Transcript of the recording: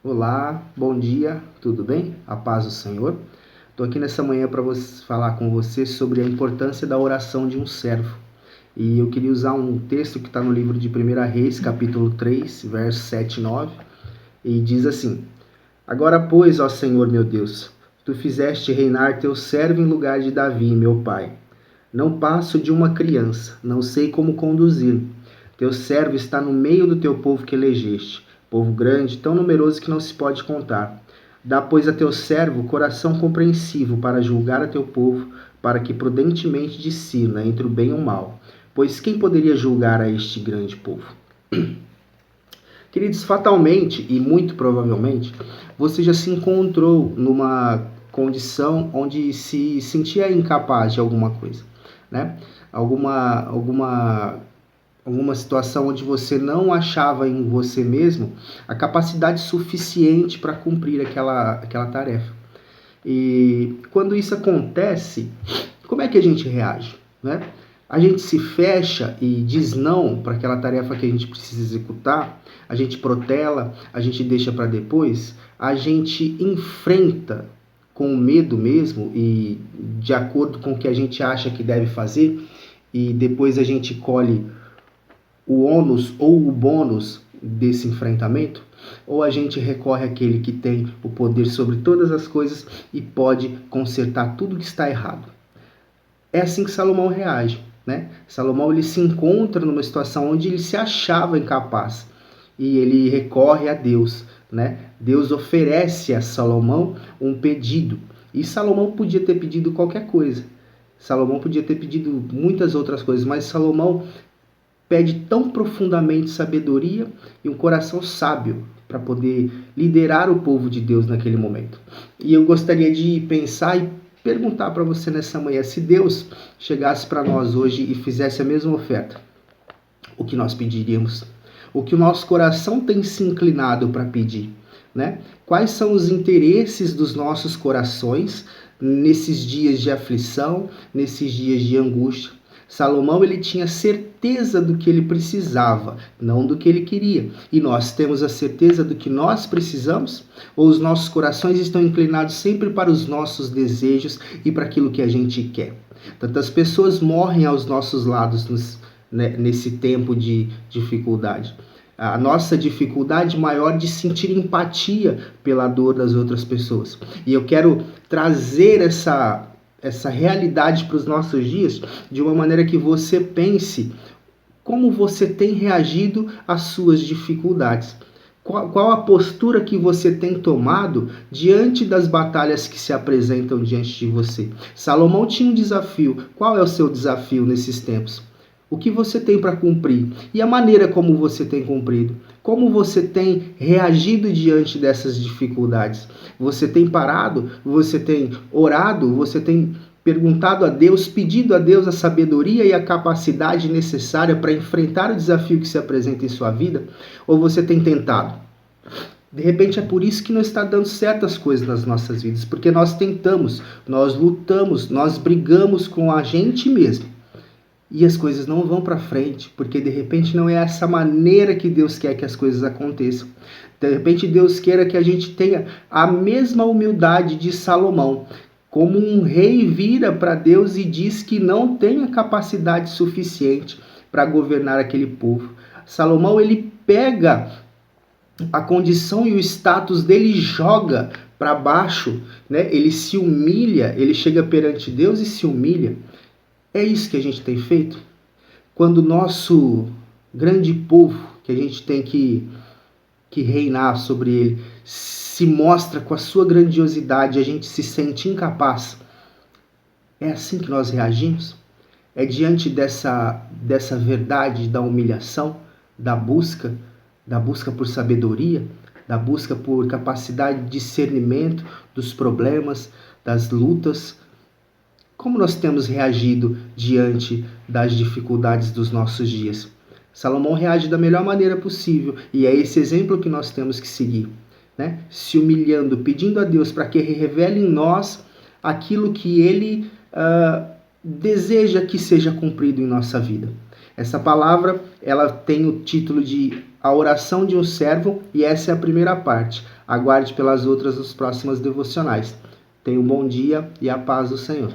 Olá, bom dia, tudo bem? A paz do Senhor. Estou aqui nessa manhã para falar com você sobre a importância da oração de um servo. E eu queria usar um texto que está no livro de 1 Reis, capítulo 3, versos 7 e 9, e diz assim: Agora, pois, ó Senhor meu Deus, tu fizeste reinar teu servo em lugar de Davi, meu pai. Não passo de uma criança, não sei como conduzir. Teu servo está no meio do teu povo que elegeste, povo grande, tão numeroso que não se pode contar. Dá, pois, a teu servo coração compreensivo para julgar a teu povo, para que prudentemente discirna entre o bem e o mal. Pois quem poderia julgar a este grande povo? Queridos, fatalmente e muito provavelmente, você já se encontrou numa condição onde se sentia incapaz de alguma coisa, né? Alguma situação onde você não achava em você mesmo a capacidade suficiente para cumprir aquela tarefa. E quando isso acontece, como é que a gente reage, né? A gente se fecha e diz não para aquela tarefa que a gente precisa executar, a gente protela, a gente deixa para depois, a gente enfrenta com medo mesmo e de acordo com o que a gente acha que deve fazer, e depois a gente colhe o ônus ou o bônus desse enfrentamento, ou a gente recorre àquele que tem o poder sobre todas as coisas e pode consertar tudo que está errado. É assim que Salomão reage, né? Salomão ele se encontra numa situação onde ele se achava incapaz e ele recorre a Deus, né? Deus oferece a Salomão um pedido e Salomão podia ter pedido qualquer coisa. Salomão podia ter pedido muitas outras coisas, mas Salomão pede tão profundamente sabedoria e um coração sábio para poder liderar o povo de Deus naquele momento. E eu gostaria de pensar e perguntar para você nessa manhã, se Deus chegasse para nós hoje e fizesse a mesma oferta, o que nós pediríamos? O que o nosso coração tem se inclinado para pedir, né? Quais são os interesses dos nossos corações nesses dias de aflição, nesses dias de angústia? Salomão ele tinha certeza do que ele precisava, não do que ele queria. E nós temos a certeza do que nós precisamos? Ou os nossos corações estão inclinados sempre para os nossos desejos e para aquilo que a gente quer? Tantas pessoas morrem aos nossos lados nesse tempo de dificuldade. A nossa dificuldade maior de sentir empatia pela dor das outras pessoas. E eu quero trazer essa realidade para os nossos dias de uma maneira que você pense como você tem reagido às suas dificuldades. Qual a postura que você tem tomado diante das batalhas que se apresentam diante de você? Salomão tinha um desafio. Qual é o seu desafio nesses tempos? O que você tem para cumprir? E a maneira como você tem cumprido? Como você tem reagido diante dessas dificuldades? Você tem parado? Você tem orado? Você tem perguntado a Deus, pedido a Deus a sabedoria e a capacidade necessária para enfrentar o desafio que se apresenta em sua vida? Ou você tem tentado? De repente é por isso que não está dando certas coisas nas nossas vidas, porque nós tentamos, nós lutamos, nós brigamos com a gente mesmo. E as coisas não vão para frente, porque de repente não é essa maneira que Deus quer que as coisas aconteçam. De repente Deus quer que a gente tenha a mesma humildade de Salomão. Como um rei vira para Deus e diz que não tem a capacidade suficiente para governar aquele povo. Salomão ele pega a condição e o status dele e joga para baixo, né? Ele se humilha, ele chega perante Deus e se humilha. É isso que a gente tem feito? Quando o nosso grande povo, que a gente tem que reinar sobre ele, se mostra com a sua grandiosidade, a gente se sente incapaz. É assim que nós reagimos? É diante dessa verdade da humilhação, da busca por sabedoria, da busca por capacidade de discernimento dos problemas, das lutas? Como nós temos reagido diante das dificuldades dos nossos dias? Salomão reage da melhor maneira possível e é esse exemplo que nós temos que seguir, né? Se humilhando, pedindo a Deus para que Ele revele em nós aquilo que Ele deseja que seja cumprido em nossa vida. Essa palavra, ela tem o título de A Oração de um Servo, e essa é a primeira parte. Aguarde pelas outras nas próximas devocionais. Tenha um bom dia e a paz do Senhor.